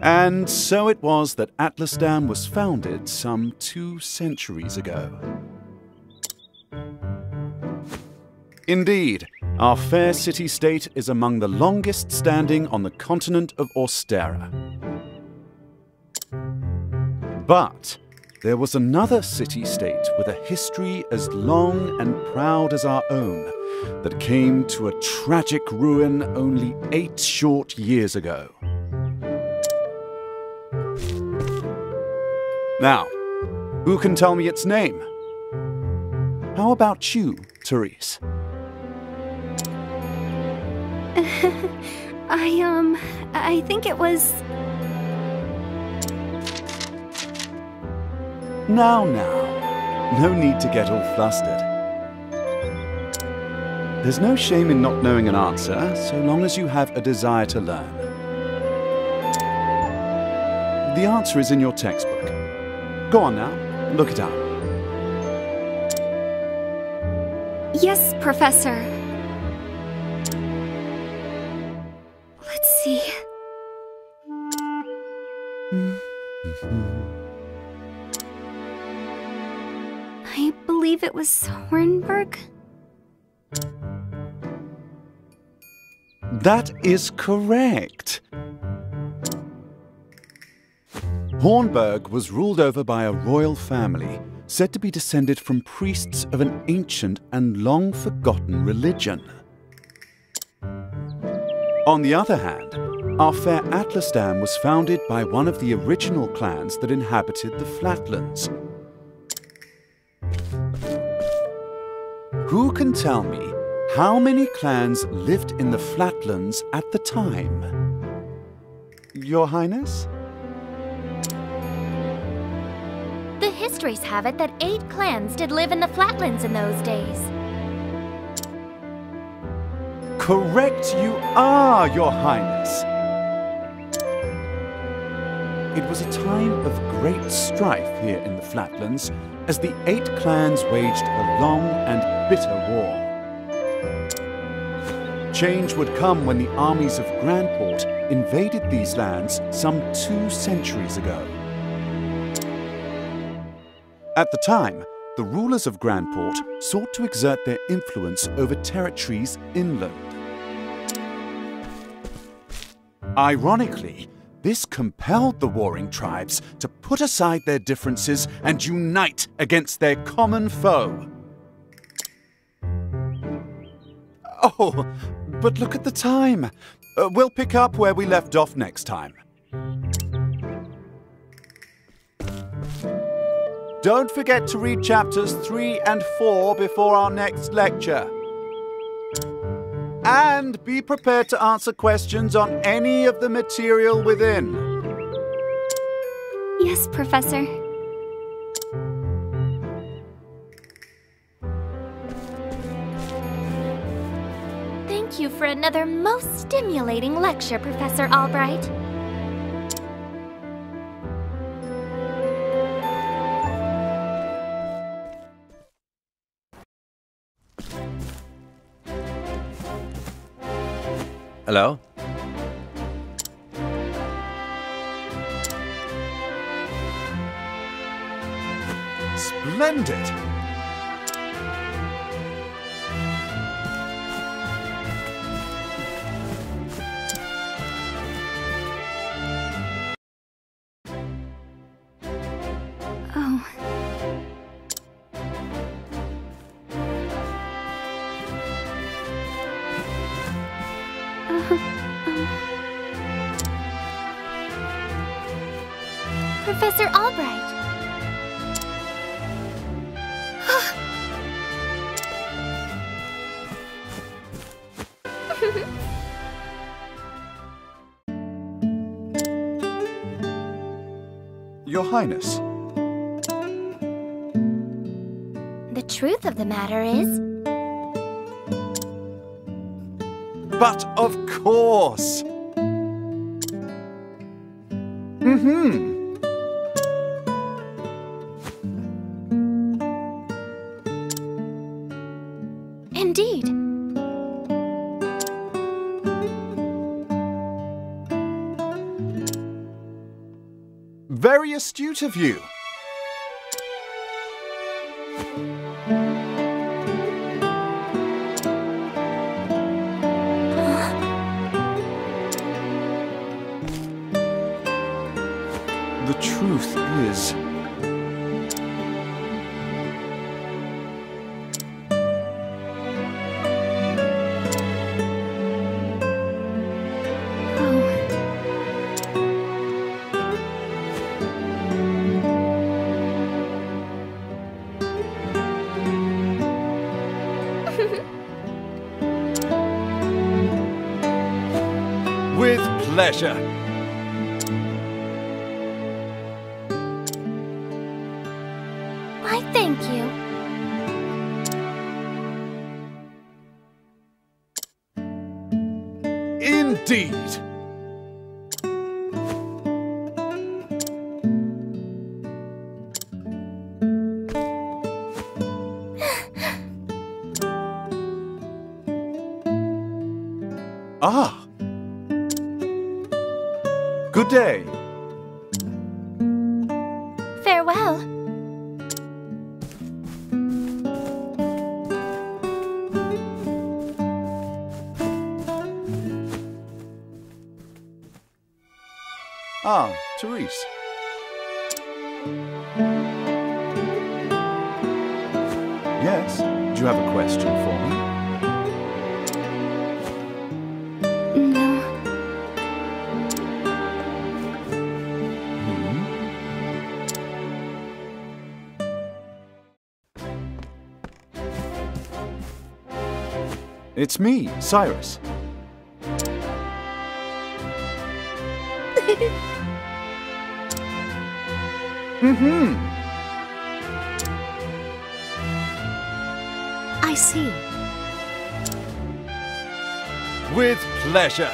And so it was that Atlasdam was founded some 2 centuries ago. Indeed, our fair city-state is among the longest standing on the continent of Austera. But there was another city-state with a history as long and proud as our own that came to a tragic ruin only 8 short years ago. Now, who can tell me its name? How about you, Cyrus? I think it was... Now, no need to get all flustered. There's no shame in not knowing an answer, so long as you have a desire to learn. The answer is in your textbook. Go on now, look it up. Yes, Professor. Let's see. I believe it was Hornburg. That is correct. Hornburg was ruled over by a royal family, said to be descended from priests of an ancient and long-forgotten religion. On the other hand, our fair Atlasdam was founded by one of the original clans that inhabited the flatlands. Who can tell me how many clans lived in the flatlands at the time? Your Highness? The histories have it that 8 clans did live in the flatlands in those days. Correct you are, Your Highness. It was a time of great strife here in the flatlands as the 8 clans waged a long and bitter war. Change would come when the armies of Grandport invaded these lands some 2 centuries ago. At the time, the rulers of Grandport sought to exert their influence over territories inland. Ironically, this compelled the warring tribes to put aside their differences and unite against their common foe. Oh, but look at the time. We'll pick up where we left off next time. Don't forget to read chapters 3 and 4 before our next lecture. And be prepared to answer questions on any of the material within. Yes, Professor. Thank you for another most stimulating lecture, Professor Albright. Hello? Splendid! Oh. Professor Albright. Your Highness. The truth of the matter is... But of course! Indeed. Very astute of you. The truth is... With pleasure. Why, thank you. Indeed. Ah. Good day. Farewell. Ah, Cyrus. Yes, do you have a question for me? No. It's me, Cyrus. I see. With pleasure.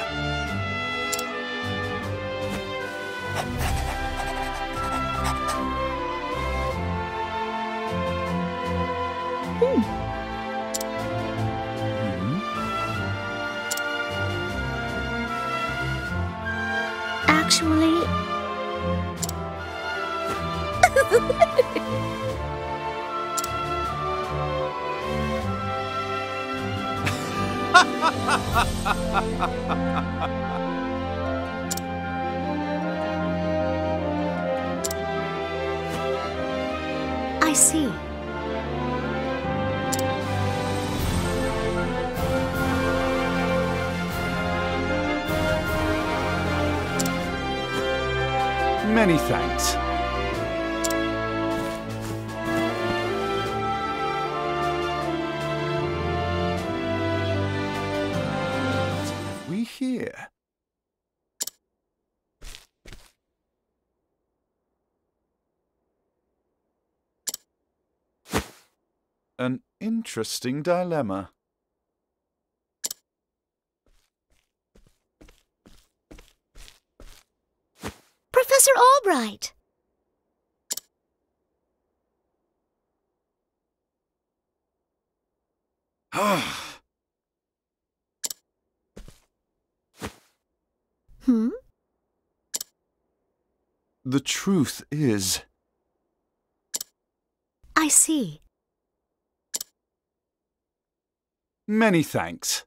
Actually... I see. Many thanks. We here. An interesting dilemma. Professor Albright! The truth is... I see. Many thanks.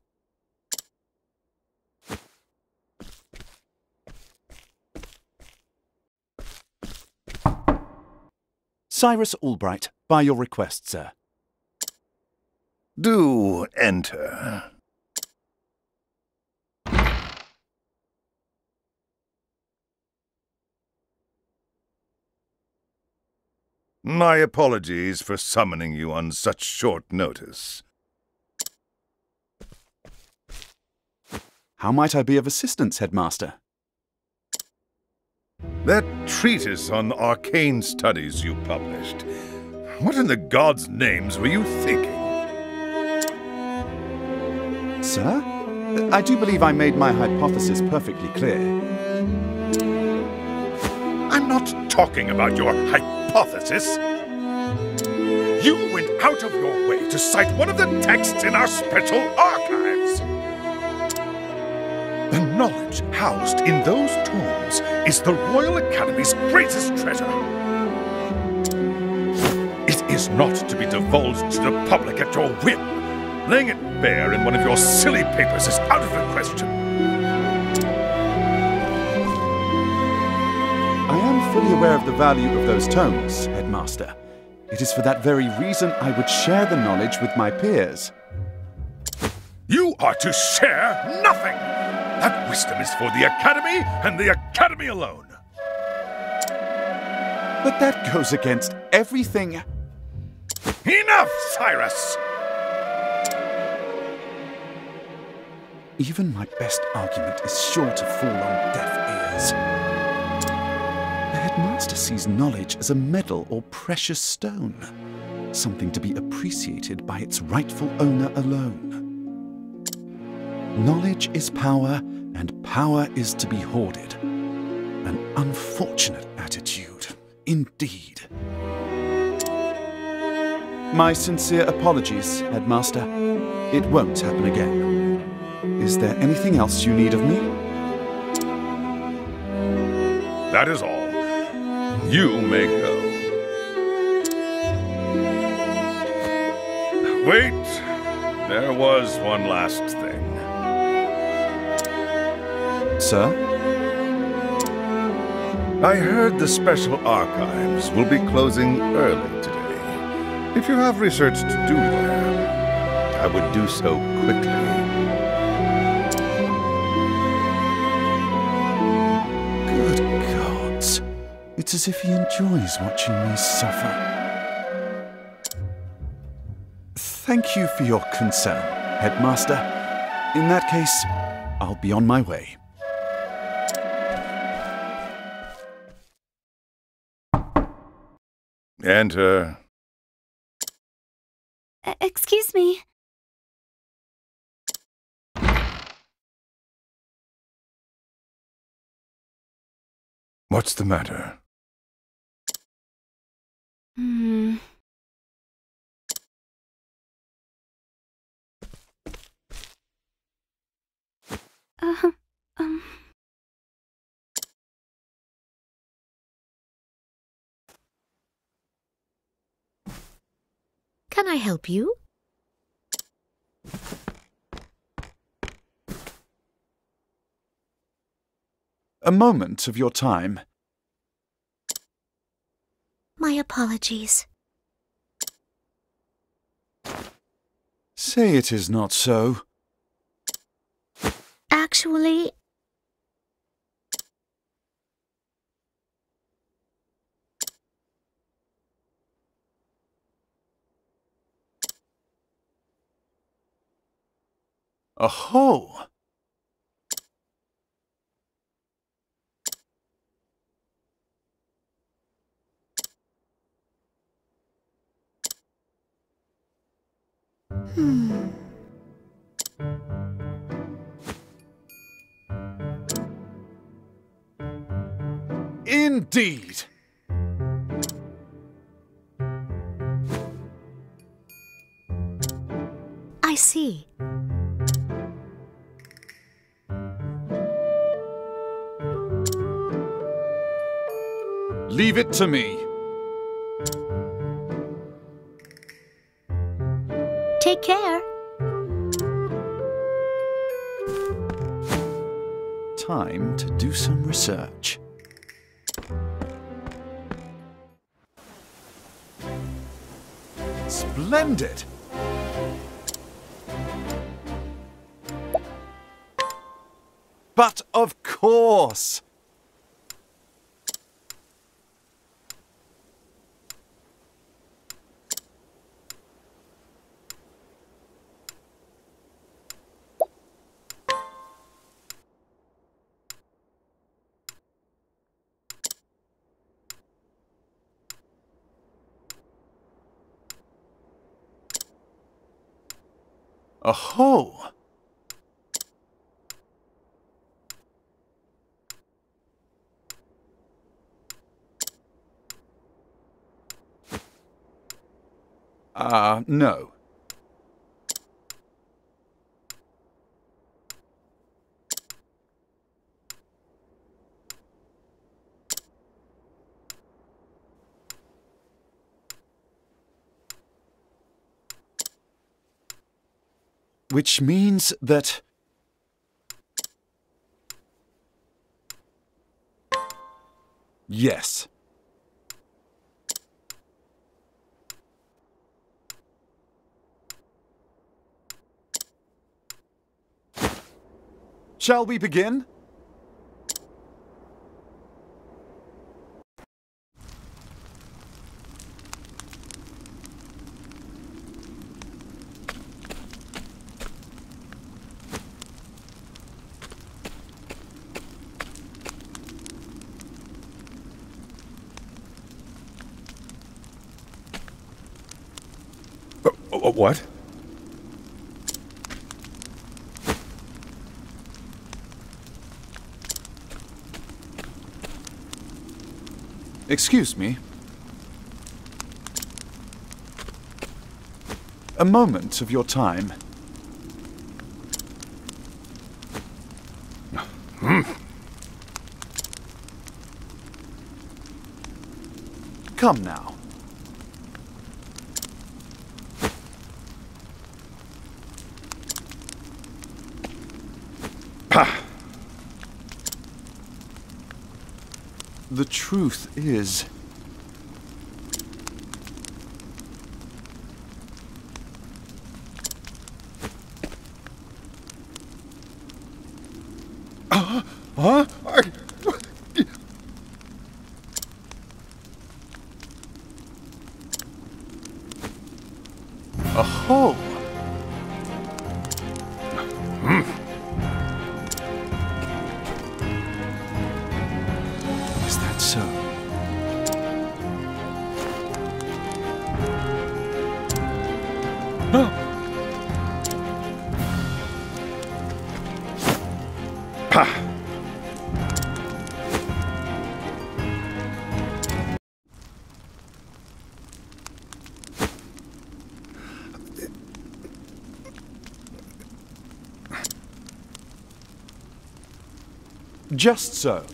Cyrus Albright, by your request, sir. Do enter. My apologies for summoning you on such short notice. How might I be of assistance, Headmaster? That treatise on arcane studies you published. What in the gods' names were you thinking? Sir? I do believe I made my hypothesis perfectly clear. I'm not talking about your hypothesis. You went out of your way to cite one of the texts in our special archives. And knowledge housed in those tomes is the Royal Academy's greatest treasure. It is not to be divulged to the public at your whim. Laying it bare in one of your silly papers is out of the question. I am fully aware of the value of those tomes, Headmaster. It is for that very reason I would share the knowledge with my peers. You are to share nothing! That wisdom is for the Academy and the Academy alone. But that goes against everything. Enough, Cyrus! Even my best argument is sure to fall on deaf ears. The Headmaster sees knowledge as a medal or precious stone, something to be appreciated by its rightful owner alone. Knowledge is power, and power is to be hoarded. An unfortunate attitude, indeed. My sincere apologies, Headmaster. It won't happen again. Is there anything else you need of me? That is all. You may go. Wait, there was one last thing. Sir? I heard the Special Archives will be closing early today. If you have research to do there, I would do so quickly. Good gods. It's as if he enjoys watching me suffer. Thank you for your concern, Headmaster. In that case, I'll be on my way. Enter. Excuse me. What's the matter? Uh, Can I help you? A moment of your time. My apologies. Say it is not so. Actually, Aho! Indeed! I see. Leave it to me. Take care. Time to do some research. Splendid! But of course! Aho! No. which means that... Yes. Shall we begin? What? Excuse me. A moment of your time. Come now. Pah! The truth is... Huh? Aho! Is that so? Pah! Just so.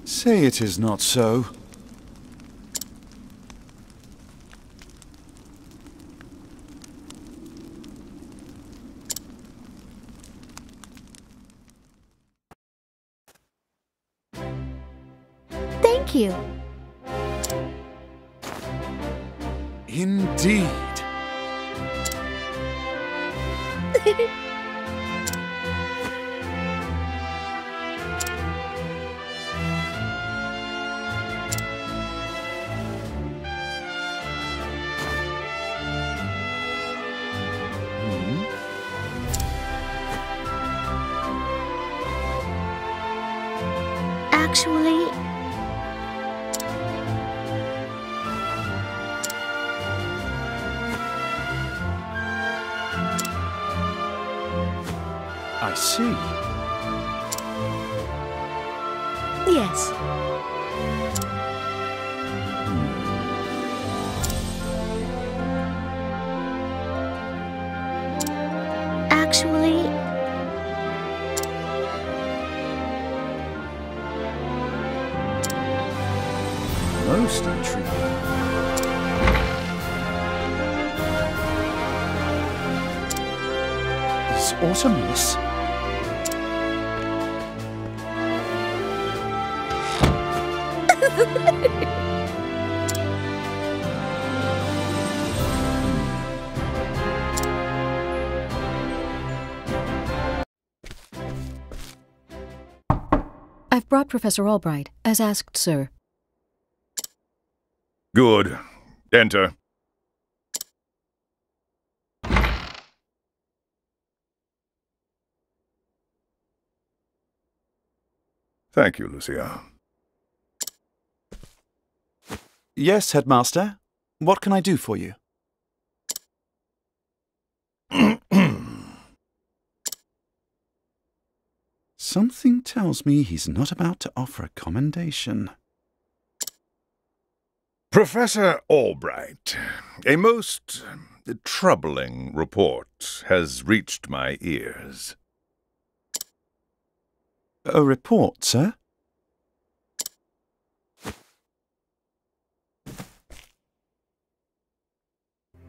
Say it is not so. Thank you. Indeed. Actually, I see. yes. Actually, Most intriguing. Is Autumnus? I've brought Professor Albright, as asked, sir. Good. Enter. Thank you, Lucia. Yes, Headmaster. What can I do for you? Something tells me he's not about to offer a commendation. Professor Albright, a most troubling report has reached my ears. A report, sir?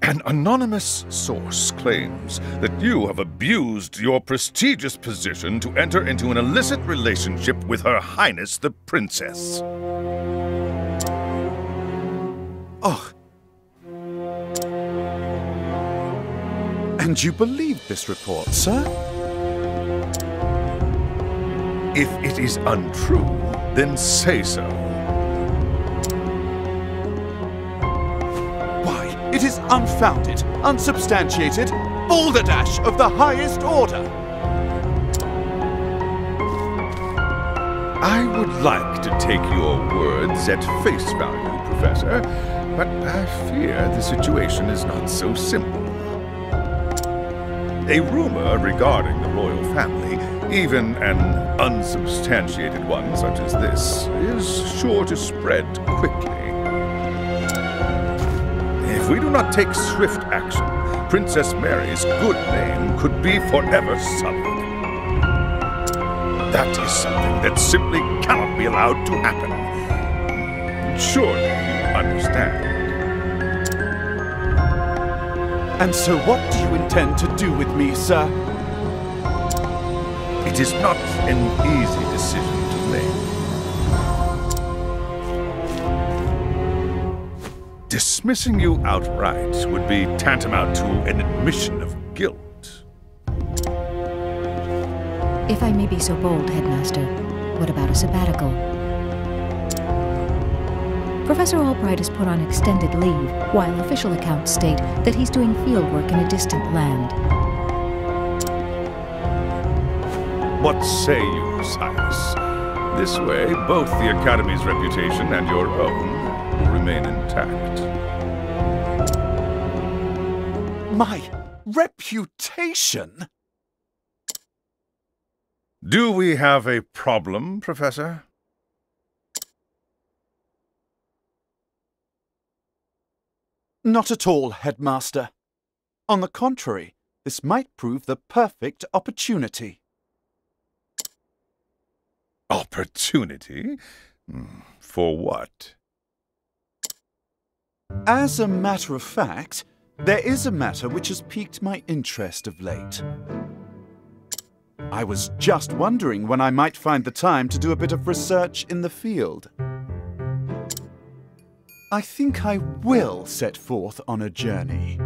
An anonymous source claims that you have abused your prestigious position to enter into an illicit relationship with Her Highness the Princess. Oh. And you believe this report, sir? If it is untrue, then say so. Why, it is unfounded, unsubstantiated, balderdash of the highest order. I would like to take your words at face value, Professor, but I fear the situation is not so simple. A rumor regarding the royal family, even an unsubstantiated one such as this, is sure to spread quickly. If we do not take swift action, Princess Mary's good name could be forever sullied. That is something that simply cannot be allowed to happen. Surely you understand. And so what do you intend to do with me, sir? It is not an easy decision to make. Dismissing you outright would be tantamount to an admission of guilt. If I may be so bold, Headmaster, what about a sabbatical? Professor Albright has put on extended leave, while official accounts state that he's doing fieldwork in a distant land. What say you, Cyrus? This way, both the Academy's reputation and your own will remain intact. My reputation? Do we have a problem, Professor? Not at all, Headmaster. On the contrary, this might prove the perfect opportunity. Opportunity? For what? As a matter of fact, there is a matter which has piqued my interest of late. I was just wondering when I might find the time to do a bit of research in the field. I think I will set forth on a journey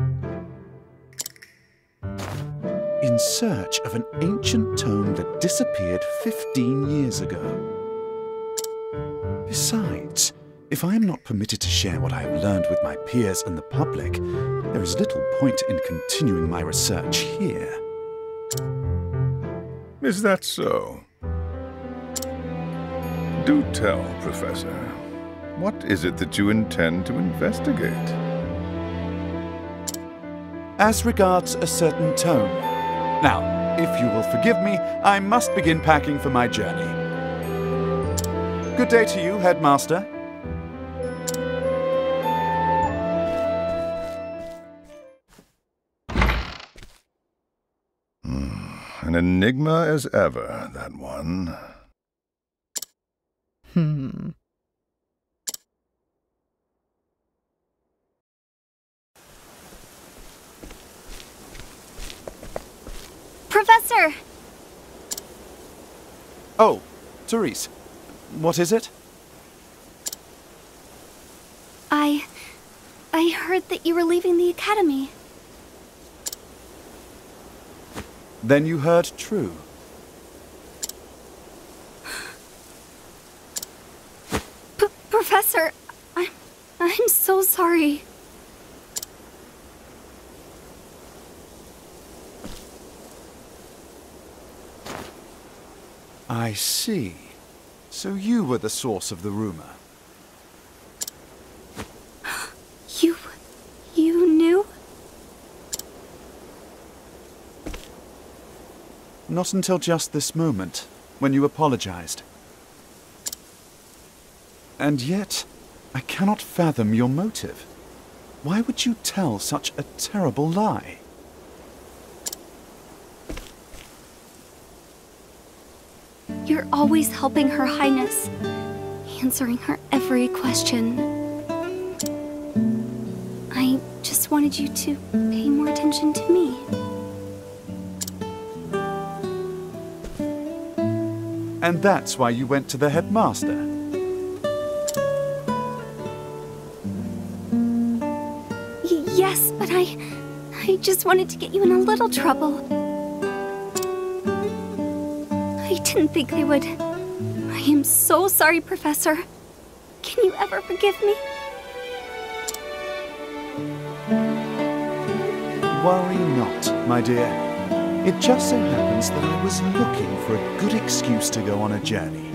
in search of an ancient tome that disappeared 15 years ago. Besides, if I am not permitted to share what I have learned with my peers and the public, there is little point in continuing my research here. Is that so? Do tell, Professor. What is it that you intend to investigate? As regards a certain tome. Now, if you will forgive me, I must begin packing for my journey. Good day to you, Headmaster. An enigma as ever, that one. Professor! Oh, Cyrus. What is it? I heard that you were leaving the Academy. Then you heard true. Professor, I'm so sorry. I see. So you were the source of the rumor. You knew? Not until just this moment, when you apologized. And yet, I cannot fathom your motive. Why would you tell such a terrible lie? You're always helping Her Highness, answering her every question. I just wanted wanted you to pay more attention to me. And that's why you went to the headmaster. Yes, but I just wanted to get you in a little trouble. I didn't think they would. I am so sorry, Professor. Can you ever forgive me? Worry not, my dear. It just so happens that I was looking for a good excuse to go on a journey.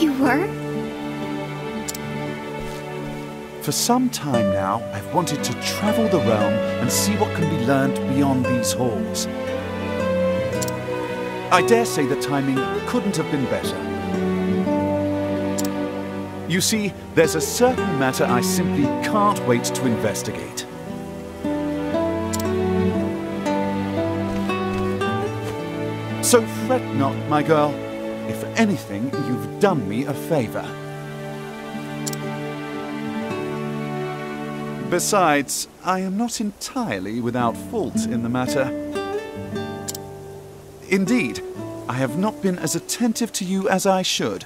You were? For some time now, I've wanted to travel the realm and see what can be learned beyond these halls. I dare say the timing couldn't have been better. You see, there's a certain matter I simply can't wait to investigate. So fret not, my girl. If anything, you've done me a favor. Besides, I am not entirely without fault in the matter. Indeed, I have not been as attentive to you as I should.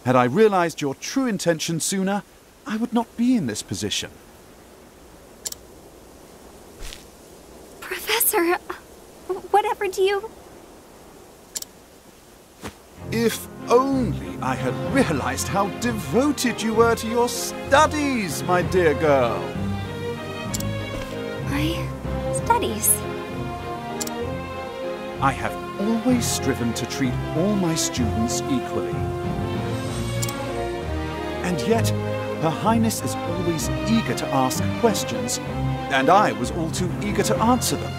Had I realized your true intention sooner, I would not be in this position. Professor, whatever do you... If only I had realized how devoted you were to your studies, my dear girl. My studies? I have always striven to treat all my students equally. And yet, Her Highness is always eager to ask questions, and I was all too eager to answer them.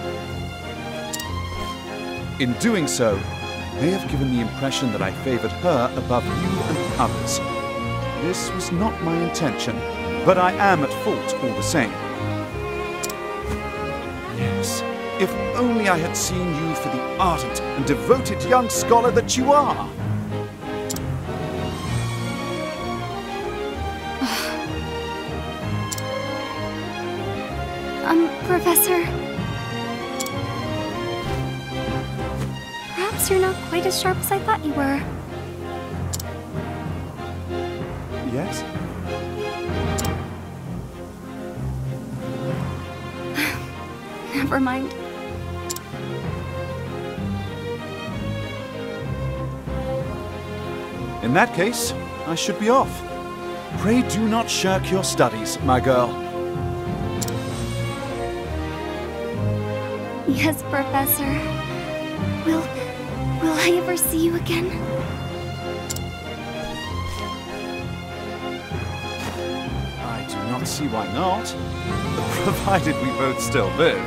In doing so, I may have given the impression that I favored her above you and others. This was not my intention, but I am at fault all the same. Yes, if only I had seen you for the ardent and devoted young scholar that you are. Professor... Perhaps you're not quite as sharp as I thought you were. Yes? Never mind. In that case, I should be off. Pray do not shirk your studies, my girl. Yes, Professor. Will I ever see you again? I do not see why not, provided we both still live.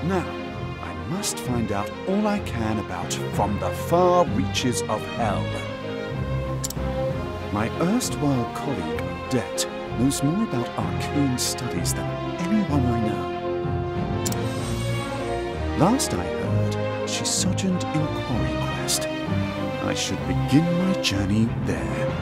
Now, I must find out all I can about From the Far Reaches of Hell. My erstwhile colleague, Det, knows more about arcane studies than anyone I know. Last I heard, she sojourned in Quarry Quest. I should begin my journey there.